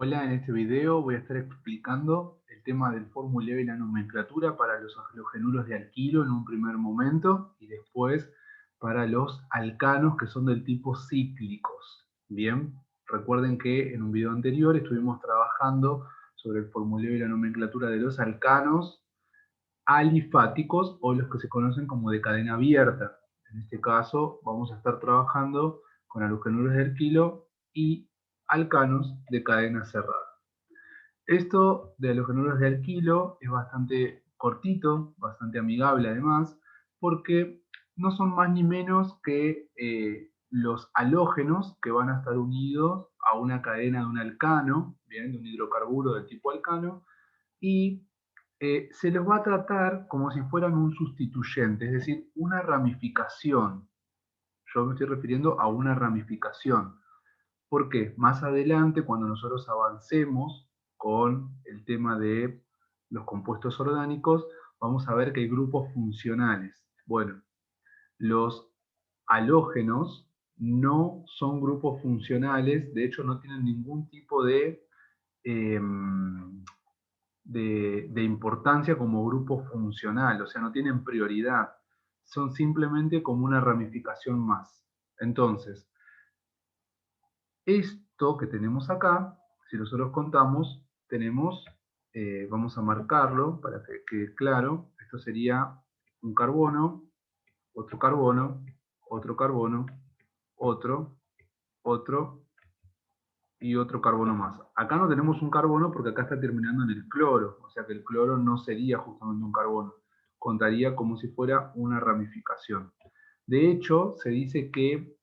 Hola, en este video voy a estar explicando el tema del formuleo y la nomenclatura para los halogenuros de alquilo en un primer momento y después para los alcanos que son del tipo cíclicos. Bien, recuerden que en un video anterior estuvimos trabajando sobre el formuleo y la nomenclatura de los alcanos alifáticos o los que se conocen como de cadena abierta. En este caso vamos a estar trabajando con halogenuros de alquilo y alcanos de cadena cerrada. Esto de los halogenuros de alquilo es bastante cortito, bastante amigable además, porque no son más ni menos que los halógenos que van a estar unidos a una cadena de un alcano, bien, de un hidrocarburo del tipo alcano, y se los va a tratar como si fueran un sustituyente, es decir, una ramificación. Yo me estoy refiriendo a una ramificación. Porque más adelante, cuando nosotros avancemos con el tema de los compuestos orgánicos, vamos a ver que hay grupos funcionales. Bueno, los halógenos no son grupos funcionales, de hecho no tienen ningún tipo eh, de importancia como grupo funcional, o sea, no tienen prioridad, son simplemente como una ramificación más. Entonces, esto que tenemos acá, si nosotros contamos, tenemos, vamos a marcarlo para que quede claro, esto sería un carbono, otro carbono, otro carbono, otro, otro y otro carbono más. Acá no tenemos un carbono porque acá está terminando en el cloro, o sea que el cloro no sería justamente un carbono, contaría como si fuera una ramificación. De hecho, se dice que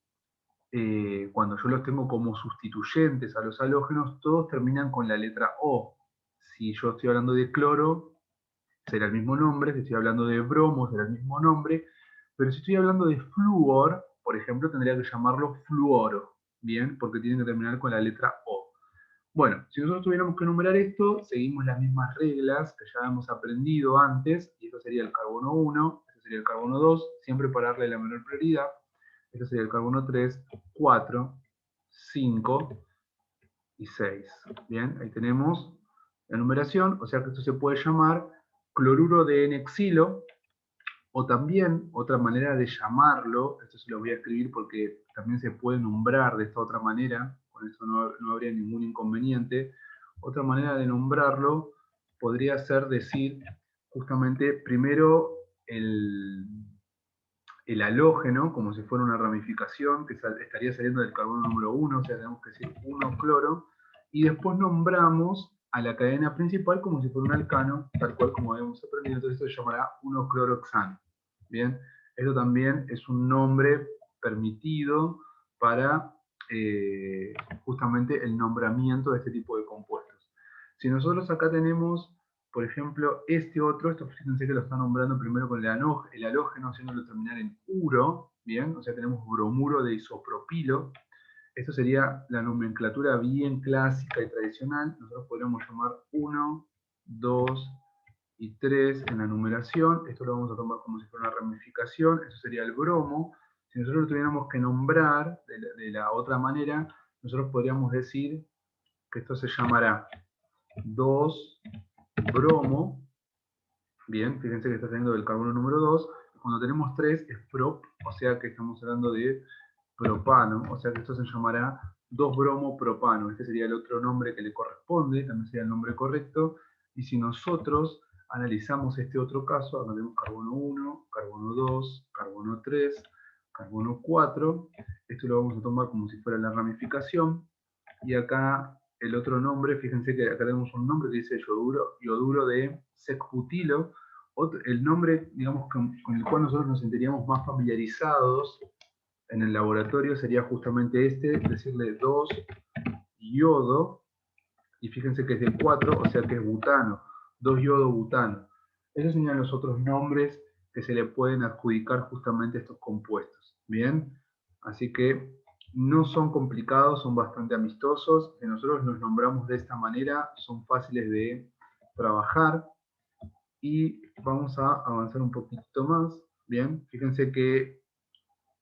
cuando yo los tengo como sustituyentes a los halógenos, todos terminan con la letra O. Si yo estoy hablando de cloro, será el mismo nombre, si estoy hablando de bromo, será el mismo nombre, pero si estoy hablando de flúor, por ejemplo, tendría que llamarlo fluoro, ¿bien? Porque tienen que terminar con la letra O. Bueno, si nosotros tuviéramos que enumerar esto, seguimos las mismas reglas que ya hemos aprendido antes, y esto sería el carbono 1, este sería el carbono 2, siempre para darle la menor prioridad. Este sería el carbono 3, 4, 5 y 6. Bien, ahí tenemos la numeración, o sea que esto se puede llamar cloruro de N-xilo, o también, otra manera de llamarlo, esto se lo voy a escribir porque también se puede nombrar de esta otra manera, con eso no habría ningún inconveniente. Otra manera de nombrarlo podría ser decir justamente primero el halógeno, como si fuera una ramificación, que estaría saliendo del carbono número 1, o sea, tenemos que decir 1 cloro, y después nombramos a la cadena principal como si fuera un alcano, tal cual como habíamos aprendido, entonces esto se llamará 1-cloroxano. Bien, esto también es un nombre permitido para justamente el nombramiento de este tipo de compuestos. Si nosotros acá tenemos por ejemplo, este otro, esto fíjense que lo está nombrando primero con el halógeno, haciéndolo terminar en uro, ¿bien? O sea, tenemos bromuro de isopropilo. Esto sería la nomenclatura bien clásica y tradicional. Nosotros podríamos llamar 1, 2 y 3 en la numeración. Esto lo vamos a tomar como si fuera una ramificación. Eso sería el bromo. Si nosotros lo tuviéramos que nombrar de la otra manera, nosotros podríamos decir que esto se llamará 2 bromo. Bien, fíjense que está saliendo del carbono número 2. Cuando tenemos 3 es prop, o sea que estamos hablando de propano, o sea que esto se llamará 2-bromo-propano. Este sería el otro nombre que le corresponde, también sería el nombre correcto. Y si nosotros analizamos este otro caso, acá tenemos carbono 1, carbono 2, carbono 3, carbono 4. Esto lo vamos a tomar como si fuera la ramificación. Y acá el otro nombre, fíjense que acá tenemos un nombre que dice yoduro de secbutilo. El nombre, digamos, con el cual nosotros nos sentiríamos más familiarizados en el laboratorio sería justamente este, decirle 2 yodo, y fíjense que es de 4, o sea que es butano, 2 yodo butano. Esos serían los otros nombres que se le pueden adjudicar justamente a estos compuestos. Bien, así que no son complicados, son bastante amistosos. Si nosotros los nombramos de esta manera, son fáciles de trabajar. Y vamos a avanzar un poquito más. Bien, fíjense que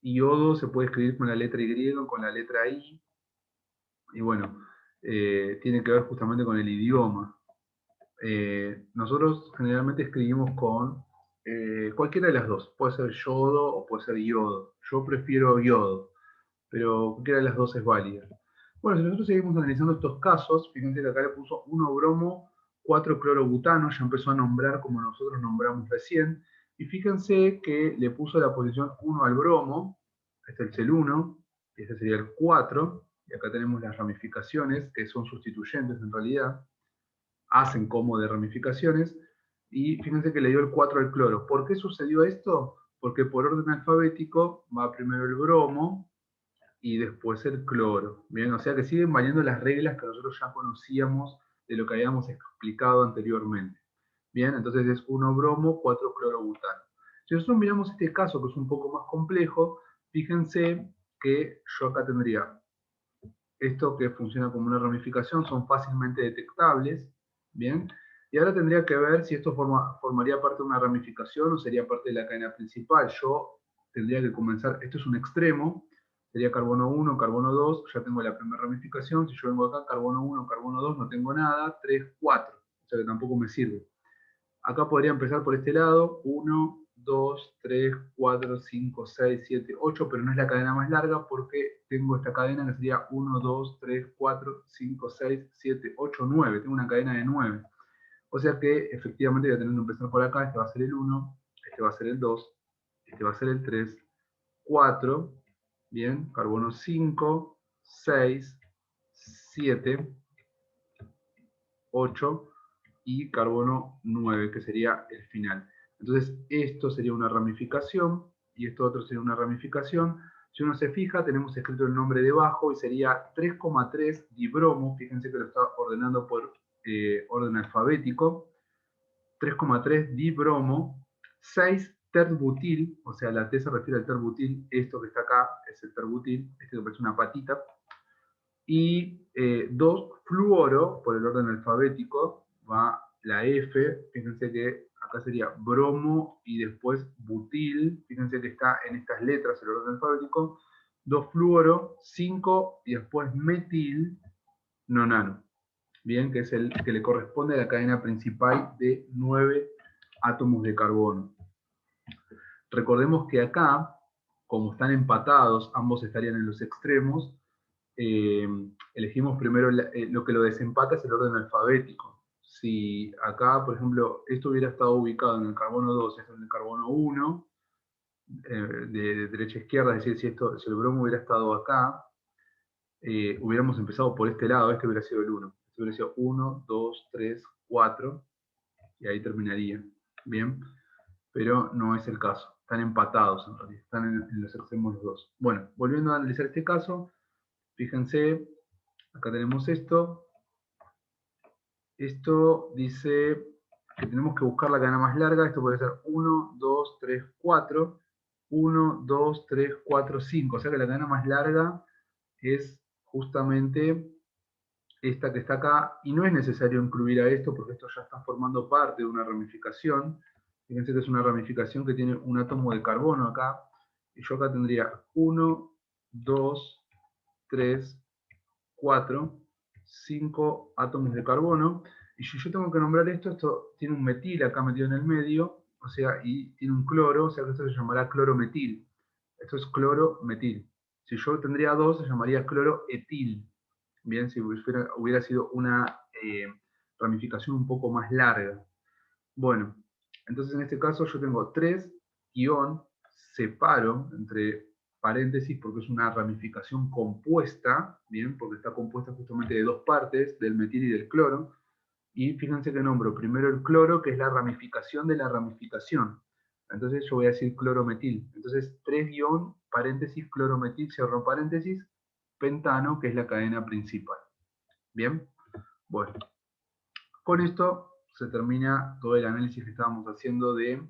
iodo se puede escribir con la letra Y, con la letra I. Y bueno, tiene que ver justamente con el idioma. Nosotros generalmente escribimos con cualquiera de las dos. Puede ser yodo o puede ser yodo. Yo prefiero yodo, pero cualquiera de las dos es válida. Bueno, si nosotros seguimos analizando estos casos, fíjense que acá le puso 1 bromo, 4 clorobutano, ya empezó a nombrar como nosotros nombramos recién, y fíjense que le puso la posición 1 al bromo, este es el 1, y este sería el 4, y acá tenemos las ramificaciones, que son sustituyentes en realidad, hacen como de ramificaciones, y fíjense que le dio el 4 al cloro. ¿Por qué sucedió esto? Porque por orden alfabético va primero el bromo, y después el cloro. Bien, o sea que siguen valiendo las reglas que nosotros ya conocíamos de lo que habíamos explicado anteriormente. Bien, entonces es 1 bromo, 4 clorobutano. Si nosotros miramos este caso, que es un poco más complejo, fíjense que yo acá tendría esto que funciona como una ramificación, son fácilmente detectables, ¿bien? Y ahora tendría que ver si esto formaría parte de una ramificación o sería parte de la cadena principal. Yo tendría que comenzar, esto es un extremo, sería carbono 1, carbono 2, ya tengo la primera ramificación, si yo vengo acá, carbono 1, carbono 2, no tengo nada, 3, 4, o sea que tampoco me sirve. Acá podría empezar por este lado, 1, 2, 3, 4, 5, 6, 7, 8, pero no es la cadena más larga porque tengo esta cadena que sería 1, 2, 3, 4, 5, 6, 7, 8, 9. Tengo una cadena de 9. O sea que efectivamente voy a tener que empezar por acá. Este va a ser el 1, este va a ser el 2, este va a ser el 3, 4, bien, carbono 5, 6, 7, 8, y carbono 9, que sería el final. Entonces, esto sería una ramificación y esto otro sería una ramificación. Si uno se fija, tenemos escrito el nombre debajo y sería 3,3 dibromo. Fíjense que lo está ordenando por orden alfabético. 3,3 dibromo. 6 terbutil, o sea, la T se refiere al terbutil. Esto que está acá es el terbutil, este que parece una patita. Y 2 fluoro, por el orden alfabético, va la F, fíjense que acá sería bromo y después butil, fíjense que está en estas letras el orden alfabético, 2 fluoro, 5 y después metil nonano, bien, que es el que le corresponde a la cadena principal de 9 átomos de carbono. Recordemos que acá, como están empatados, ambos estarían en los extremos, elegimos primero lo que lo desempata es el orden alfabético. Si acá, por ejemplo, esto hubiera estado ubicado en el carbono 2, esto en el carbono 1, de derecha a izquierda, es decir, si el bromo hubiera estado acá, hubiéramos empezado por este lado, este hubiera sido el 1. Este hubiera sido 1, 2, 3, 4, y ahí terminaría. Bien, pero no es el caso. Están empatados en realidad, están en los extremos los dos. Bueno, volviendo a analizar este caso, fíjense, acá tenemos esto. Esto dice que tenemos que buscar la cadena más larga. Esto puede ser 1, 2, 3, 4. 1, 2, 3, 4, 5. O sea que la cadena más larga es justamente esta que está acá. Y no es necesario incluir a esto porque esto ya está formando parte de una ramificación. Fíjense que es una ramificación que tiene un átomo de carbono acá. Y yo acá tendría 1, 2, 3, 4, 5 átomos de carbono. Y si yo tengo que nombrar esto, esto tiene un metil acá metido en el medio, o sea, y tiene un cloro, o sea que esto se llamará clorometil. Esto es clorometil. Si yo tendría dos, se llamaría cloroetil. Bien, si hubiera sido una ramificación un poco más larga. Bueno, entonces en este caso yo tengo 3 guión, separo entre paréntesis porque es una ramificación compuesta, bien, porque está compuesta justamente de dos partes, del metil y del cloro, y fíjense que nombro primero el cloro, que es la ramificación de la ramificación. Entonces yo voy a decir clorometil. Entonces 3 guión, paréntesis, clorometil, cierro paréntesis, pentano, que es la cadena principal. Bien, bueno. Con esto se termina todo el análisis que estábamos haciendo de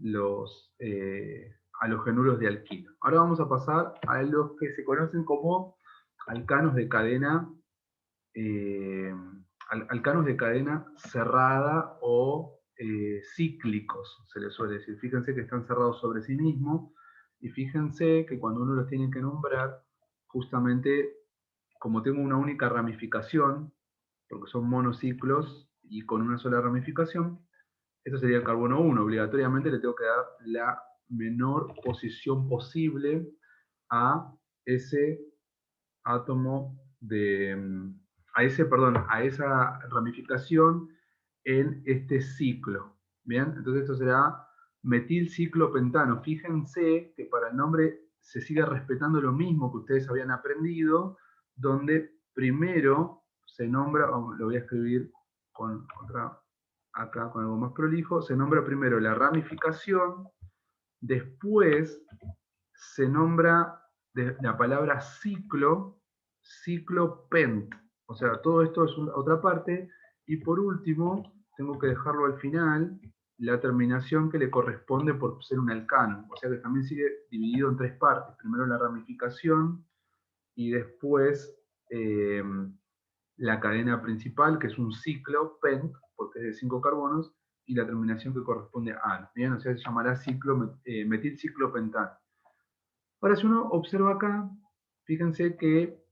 los halogenuros de alquilo. Ahora vamos a pasar a los que se conocen como alcanos de cadena, eh, alcanos de cadena cerrada o cíclicos, se les suele decir. Fíjense que están cerrados sobre sí mismos y fíjense que cuando uno los tiene que nombrar, justamente como tengo una única ramificación, porque son monociclos y con una sola ramificación, esto sería el carbono 1. Obligatoriamente le tengo que dar la menor posición posible a ese átomo de, a esa ramificación en este ciclo. Bien, entonces esto será metilciclopentano. Fíjense que para el nombre se sigue respetando lo mismo que ustedes habían aprendido, donde primero se nombra, lo voy a escribir con otra, acá con algo más prolijo, se nombra primero la ramificación, después se nombra la palabra ciclo, ciclopent. O sea, todo esto es otra parte. Y por último, tengo que dejarlo al final, la terminación que le corresponde por ser un alcano. O sea que también sigue dividido en tres partes. Primero la ramificación y después eh, la cadena principal, que es un ciclo pent, porque es de 5 carbonos, y la terminación que corresponde a ano. Bien, o sea, se llamará metilciclopentano. Ahora, si uno observa acá, fíjense que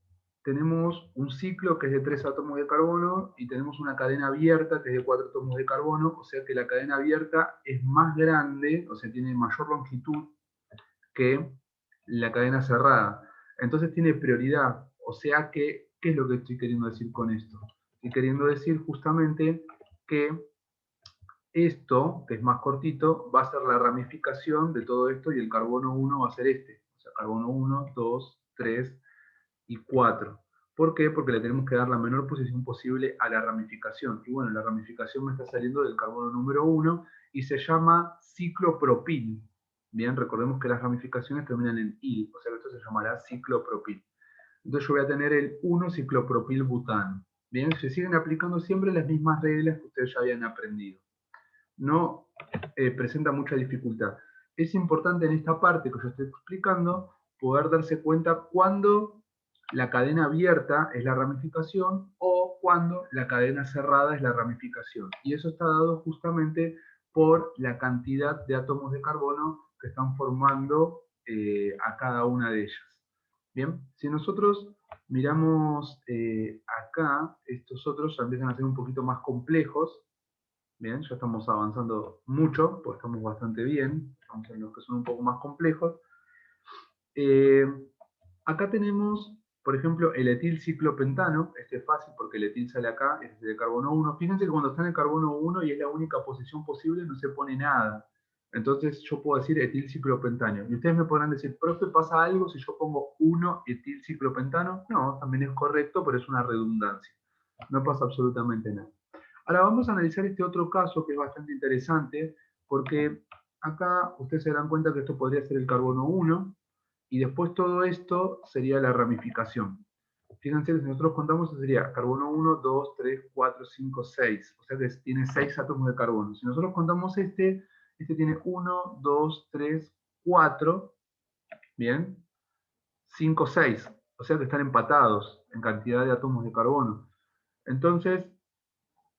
tenemos un ciclo que es de 3 átomos de carbono y tenemos una cadena abierta que es de 4 átomos de carbono, o sea que la cadena abierta es más grande, o sea, tiene mayor longitud que la cadena cerrada. Entonces tiene prioridad, o sea que, ¿qué es lo que estoy queriendo decir con esto? Estoy queriendo decir justamente que esto, que es más cortito, va a ser la ramificación de todo esto y el carbono 1 va a ser este. O sea, carbono 1, 2, 3 y 4. ¿Por qué? Porque le tenemos que dar la menor posición posible a la ramificación. Y bueno, la ramificación me está saliendo del carbono número 1 y se llama ciclopropil. Bien, recordemos que las ramificaciones terminan en il, o sea que esto se llamará ciclopropil. Entonces yo voy a tener el 1-ciclopropilbutano. Bien, se siguen aplicando siempre las mismas reglas que ustedes ya habían aprendido. No presenta mucha dificultad. Es importante en esta parte que yo estoy explicando poder darse cuenta cuando la cadena abierta es la ramificación o cuando la cadena cerrada es la ramificación. Y eso está dado justamente por la cantidad de átomos de carbono que están formando a cada una de ellas. Bien, si nosotros miramos acá, estos otros ya empiezan a ser un poquito más complejos. Bien, ya estamos avanzando mucho, pues estamos bastante bien, estamos en los que son un poco más complejos. Eh, Acá tenemos, por ejemplo, el etilciclopentano. Este es fácil porque el etil sale acá, este es de carbono 1. Fíjense que cuando está en el carbono 1 y es la única posición posible, no se pone nada. Entonces yo puedo decir etilciclopentano. Y ustedes me podrán decir, profe, ¿pasa algo si yo pongo 1 etilciclopentano? No, también es correcto, pero es una redundancia. No pasa absolutamente nada. Ahora vamos a analizar este otro caso que es bastante interesante, porque acá ustedes se dan cuenta que esto podría ser el carbono 1, y después todo esto sería la ramificación. Fíjense que si nosotros contamos, eso sería carbono 1, 2, 3, 4, 5, 6. O sea que tiene 6 átomos de carbono. Si nosotros contamos este tiene 1, 2, 3, 4, bien, 5, 6. O sea que están empatados en cantidad de átomos de carbono. Entonces,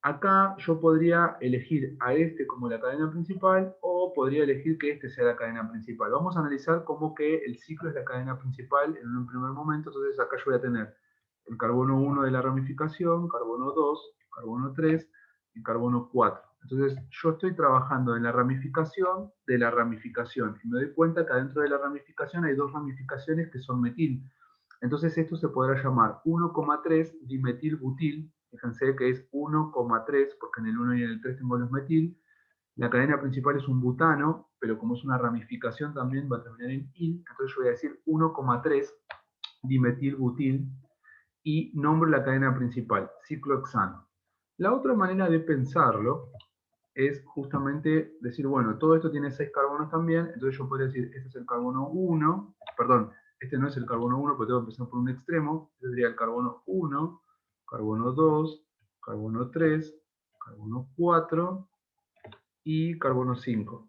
acá yo podría elegir a este como la cadena principal o podría elegir que este sea la cadena principal. Vamos a analizar cómo que el ciclo es la cadena principal en un primer momento. Entonces acá yo voy a tener el carbono 1 de la ramificación, carbono 2, carbono 3 y carbono 4. Entonces yo estoy trabajando en la ramificación de la ramificación y me doy cuenta que adentro de la ramificación hay dos ramificaciones que son metil. Entonces esto se podrá llamar 1,3 dimetilbutil. Fíjense que es 1,3 porque en el 1 y en el 3 tengo los metil. La cadena principal es un butano, pero como es una ramificación también va a terminar en il. Entonces yo voy a decir 1,3 dimetilbutil y nombro la cadena principal, ciclohexano. La otra manera de pensarlo es justamente decir, bueno, todo esto tiene 6 carbonos también, entonces yo podría decir, este es el carbono 1, perdón, este no es el carbono 1, porque tengo que empezar por un extremo, este sería el carbono 1, carbono 2, carbono 3, carbono 4 y carbono 5.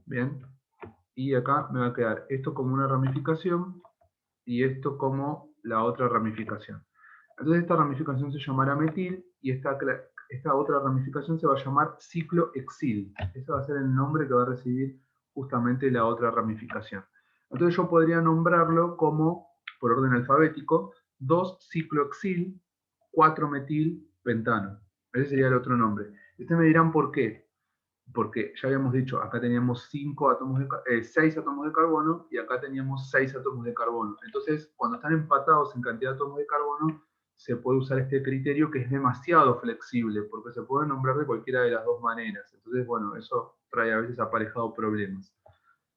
Bien, y acá me va a quedar esto como una ramificación y esto como la otra ramificación. Entonces esta ramificación se llamará metil y esta otra ramificación se va a llamar ciclohexil. Ese va a ser el nombre que va a recibir justamente la otra ramificación. Entonces yo podría nombrarlo como, por orden alfabético, 2-ciclohexil, 4-metilpentano. Ese sería el otro nombre. Ustedes me dirán por qué. Porque ya habíamos dicho, acá teníamos 6 átomos de carbono y acá teníamos 6 átomos de carbono. Entonces, cuando están empatados en cantidad de átomos de carbono, se puede usar este criterio que es demasiado flexible, porque se puede nombrar de cualquiera de las dos maneras. Entonces, bueno, eso trae a veces aparejado problemas.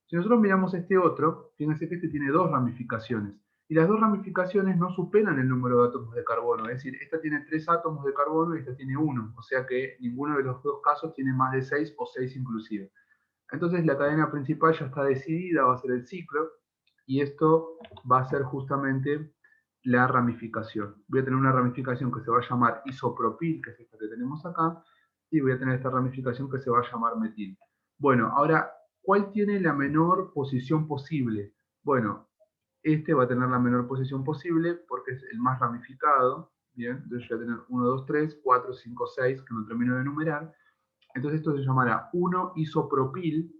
Si nosotros miramos este otro, fíjense que este tiene dos ramificaciones. Y las dos ramificaciones no superan el número de átomos de carbono. Es decir, esta tiene 3 átomos de carbono y esta tiene 1. O sea que ninguno de los dos casos tiene más de 6 o 6 inclusive. Entonces la cadena principal ya está decidida, va a ser el ciclo. Y esto va a ser justamente la ramificación. Voy a tener una ramificación que se va a llamar isopropil, que es esta que tenemos acá. Y voy a tener esta ramificación que se va a llamar metil. Bueno, ahora, ¿cuál tiene la menor posición posible? Bueno, este va a tener la menor posición posible porque es el más ramificado. Bien, entonces yo voy a tener 1, 2, 3, 4, 5, 6, que no termino de enumerar. Entonces esto se llamará 1-isopropil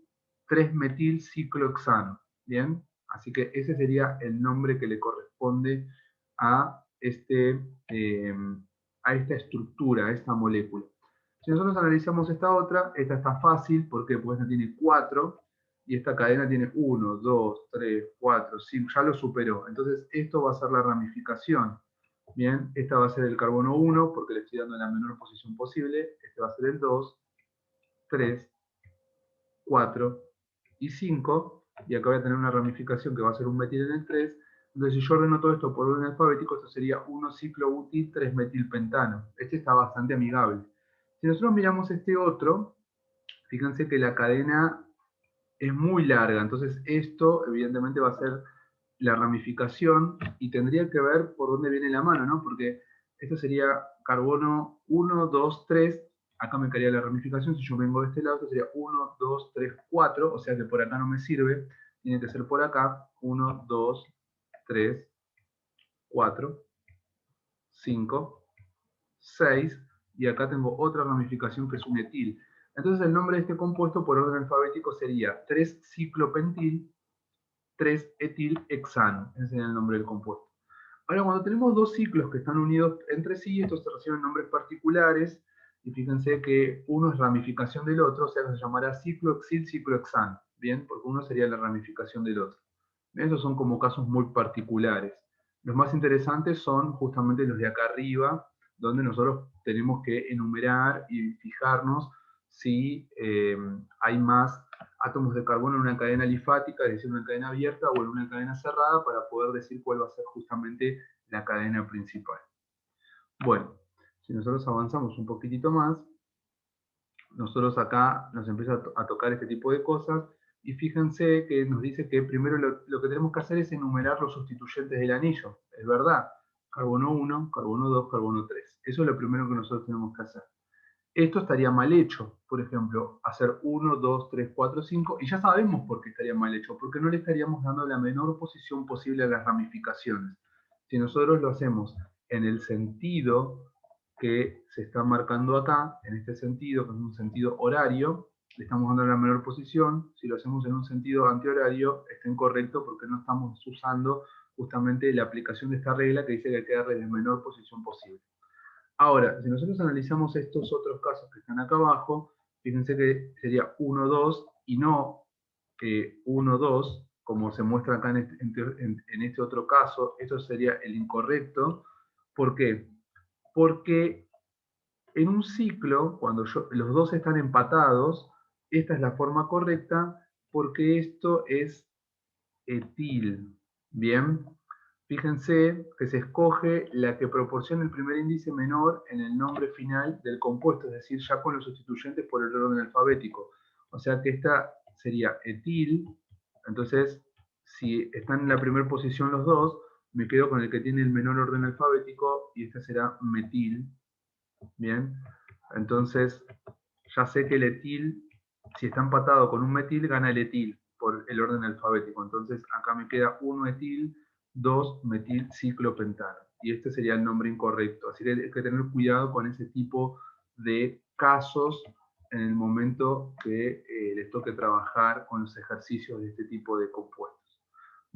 3-metilciclohexano. Bien, así que ese sería el nombre que le corresponde a, a esta estructura, a esta molécula. Si nosotros analizamos esta otra, esta está fácil, ¿por qué? Porque esta tiene 4 y esta cadena tiene 1, 2, 3, 4, 5, ya lo superó. Entonces esto va a ser la ramificación. Bien, esta va a ser el carbono 1 porque le estoy dando la menor posición posible, este va a ser el 2, 3, 4 y 5, y acá voy a tener una ramificación que va a ser un metil en el 3. Entonces, si yo ordeno todo esto por orden alfabético, esto sería 1-ciclobutil 3-metilpentano. Este está bastante amigable. Si nosotros miramos este otro, fíjense que la cadena es muy larga, entonces esto evidentemente va a ser la ramificación y tendría que ver por dónde viene la mano, ¿no? Porque esto sería carbono 1, 2, 3, acá me quedaría la ramificación, si yo vengo de este lado, esto sería 1, 2, 3, 4, o sea que por acá no me sirve, tiene que ser por acá, 1, 2, 3, 4, 5, 6, y acá tengo otra ramificación que es un etil. Entonces el nombre de este compuesto por orden alfabético sería 3-ciclopentil 3-etilhexano. Ese sería el nombre del compuesto. Ahora, cuando tenemos dos ciclos que están unidos entre sí, estos se reciben nombres particulares, y fíjense que uno es ramificación del otro, o sea que se llamará ciclohexil-ciclohexano, ¿bien? Porque uno sería la ramificación del otro. Esos son como casos muy particulares. Los más interesantes son justamente los de acá arriba, donde nosotros tenemos que enumerar y fijarnos si hay más átomos de carbono en una cadena alifática, es decir, una cadena abierta, o en una cadena cerrada, para poder decir cuál va a ser justamente la cadena principal. Bueno, si nosotros avanzamos un poquitito más, nosotros acá nos empieza a tocar este tipo de cosas, y fíjense que nos dice que primero lo que tenemos que hacer es enumerar los sustituyentes del anillo. Es verdad, carbono 1, carbono 2, carbono 3. Eso es lo primero que nosotros tenemos que hacer. Esto estaría mal hecho, por ejemplo, hacer 1, 2, 3, 4, 5, y ya sabemos por qué estaría mal hecho, porque no le estaríamos dando la menor posición posible a las ramificaciones. Si nosotros lo hacemos en el sentido que se está marcando acá, en este sentido, que es un sentido horario, le estamos dando la menor posición. Si lo hacemos en un sentido antihorario, está incorrecto porque no estamos usando justamente la aplicación de esta regla que dice que hay que darle la menor posición posible. Ahora, si nosotros analizamos estos otros casos que están acá abajo, fíjense que sería 1, 2 y no 1, 2, como se muestra acá en este otro caso. Esto sería el incorrecto. ¿Por qué? Porque en un ciclo, cuando los dos están empatados, esta es la forma correcta, porque esto es etil. Bien, fíjense que se escoge la que proporciona el primer índice menor en el nombre final del compuesto, es decir, ya con los sustituyentes por el orden alfabético. O sea que esta sería etil. Entonces, si están en la primera posición los dos, me quedo con el que tiene el menor orden alfabético, y este será metil. Bien, entonces ya sé que el etil, si está empatado con un metil, gana el etil por el orden alfabético. Entonces acá me queda 1 etil, 2 metil ciclopentano. Y este sería el nombre incorrecto. Así que hay que tener cuidado con ese tipo de casos en el momento que les toque trabajar con los ejercicios de este tipo de compuestos.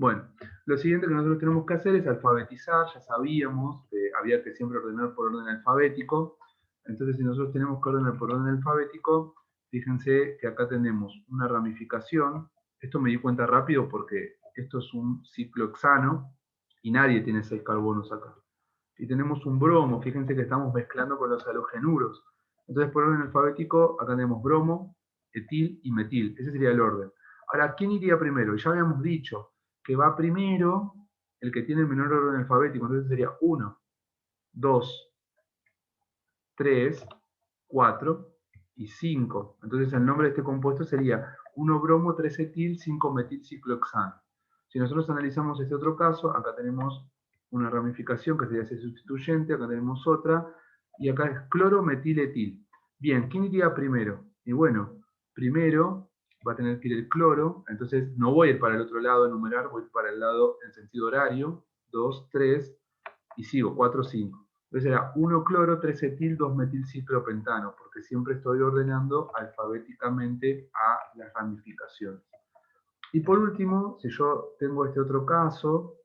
Bueno, lo siguiente que nosotros tenemos que hacer es alfabetizar. Ya sabíamos que había que siempre ordenar por orden alfabético. Entonces, si nosotros tenemos que ordenar por orden alfabético, fíjense que acá tenemos una ramificación. Esto me di cuenta rápido porque esto es un ciclohexano y nadie tiene 6 carbonos acá. Y tenemos un bromo, fíjense que estamos mezclando con los halogenuros. Entonces, por orden alfabético, acá tenemos bromo, etil y metil. Ese sería el orden. Ahora, ¿quién iría primero? Ya habíamos dicho que va primero el que tiene el menor orden alfabético. Entonces sería 1, 2, 3, 4 y 5. Entonces el nombre de este compuesto sería 1-bromo, 3-etil, 5-metil ciclohexano. Si nosotros analizamos este otro caso, acá tenemos una ramificación que sería ese sustituyente, acá tenemos otra, y acá es cloro, metil, etil. Bien, ¿quién iría primero? Y bueno, primero va a tener que ir el cloro, entonces no voy a ir para el otro lado a enumerar, voy a ir para el lado en sentido horario, 2, 3, y sigo, 4, 5. Entonces era 1 cloro, 3 etil, 2 metil ciclopentano, porque siempre estoy ordenando alfabéticamente a las ramificaciones. Y por último, si yo tengo este otro caso,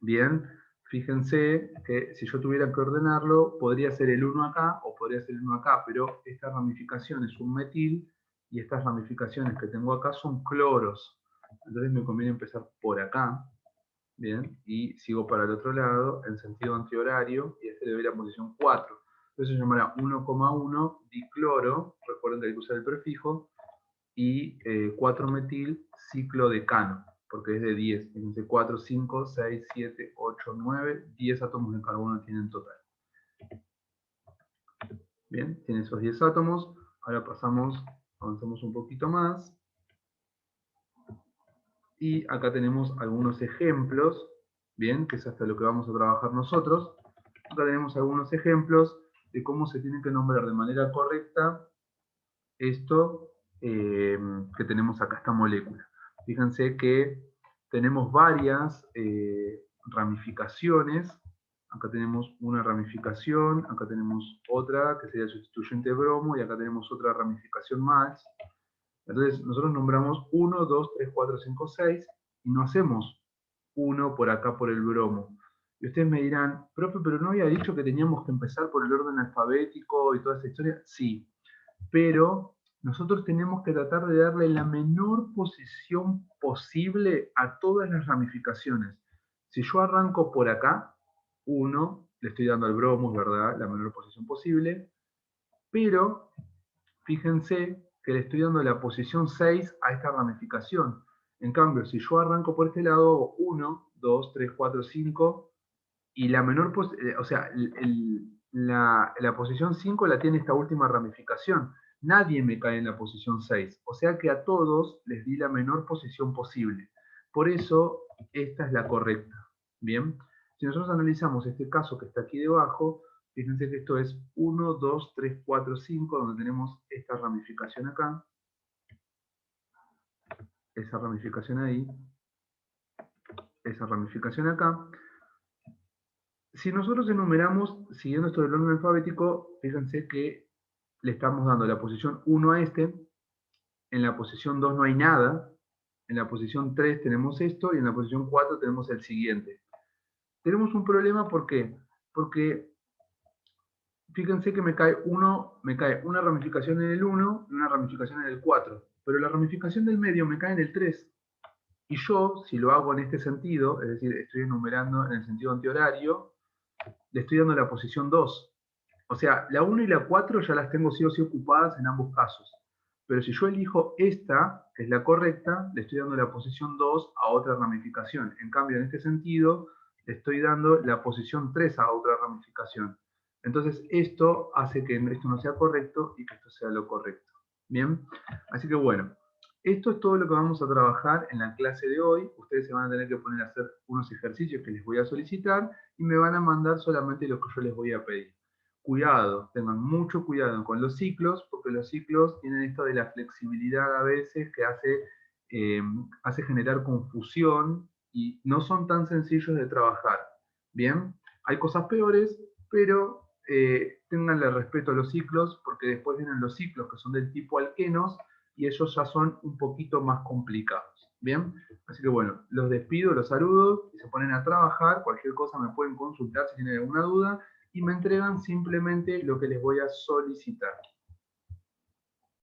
bien, fíjense que si yo tuviera que ordenarlo, podría ser el 1 acá o podría ser el 1 acá, pero esta ramificación es un metil y estas ramificaciones que tengo acá son cloros. Entonces me conviene empezar por acá, bien, y sigo para el otro lado en sentido antihorario y este le doy la posición 4. Entonces se llamará 1,1 dicloro, recuerden que hay que usar el prefijo, y 4-metil ciclodecano, porque es de 10. Fíjense, 4, 5, 6, 7, 8, 9, 10 átomos de carbono tiene en total. Bien, tiene esos 10 átomos. Ahora pasamos, avanzamos un poquito más. Y acá tenemos algunos ejemplos, bien, que es hasta lo que vamos a trabajar nosotros. Acá tenemos algunos ejemplos de cómo se tiene que nombrar de manera correcta esto que tenemos acá, esta molécula. Fíjense que tenemos varias ramificaciones. Acá tenemos una ramificación, acá tenemos otra que sería el sustituyente bromo y acá tenemos otra ramificación más. Entonces nosotros nombramos 1, 2, 3, 4, 5, 6 y no hacemos 1 por acá por el bromo. Y ustedes me dirán, profe, pero ¿no había dicho que teníamos que empezar por el orden alfabético y toda esa historia? Sí, pero nosotros tenemos que tratar de darle la menor posición posible a todas las ramificaciones. Si yo arranco por acá, 1, le estoy dando al bromo, es verdad, la menor posición posible, pero fíjense que le estoy dando la posición 6 a esta ramificación. En cambio, si yo arranco por este lado, hago 1, 2, 3, 4, 5, y la menor, o sea, la posición 5 la tiene esta última ramificación. Nadie me cae en la posición 6. O sea que a todos les di la menor posición posible. Por eso, esta es la correcta. Bien, si nosotros analizamos este caso que está aquí debajo, fíjense que esto es 1, 2, 3, 4, 5, donde tenemos esta ramificación acá, esa ramificación ahí, esa ramificación acá. Si nosotros enumeramos, siguiendo esto del orden alfabético, fíjense que le estamos dando la posición 1 a este, en la posición 2 no hay nada, en la posición 3 tenemos esto, y en la posición 4 tenemos el siguiente. Tenemos un problema, ¿por qué? Porque fíjense que me cae una ramificación en el 1 y una ramificación en el 4, pero la ramificación del medio me cae en el 3. Y yo, si lo hago en este sentido, es decir, estoy enumerando en el sentido antihorario, le estoy dando la posición 2. O sea, la 1 y la 4 ya las tengo sí o sí ocupadas en ambos casos. Pero si yo elijo esta, que es la correcta, le estoy dando la posición 2 a otra ramificación. En cambio, en este sentido, le estoy dando la posición 3 a otra ramificación. Entonces, esto hace que esto no sea correcto y que esto sea lo correcto. ¿Bien? Así que bueno, esto es todo lo que vamos a trabajar en la clase de hoy. Ustedes se van a tener que poner a hacer unos ejercicios que les voy a solicitar y me van a mandar solamente lo que yo les voy a pedir. Cuidado, tengan mucho cuidado con los ciclos, porque los ciclos tienen esto de la flexibilidad a veces que hace generar confusión y no son tan sencillos de trabajar. Bien, hay cosas peores, pero tenganle respeto a los ciclos, porque después vienen los ciclos que son del tipo alquenos y ellos ya son un poquito más complicados. Bien, así que bueno, los despido, los saludo, y se ponen a trabajar, cualquier cosa me pueden consultar si tienen alguna duda, y me entregan simplemente lo que les voy a solicitar.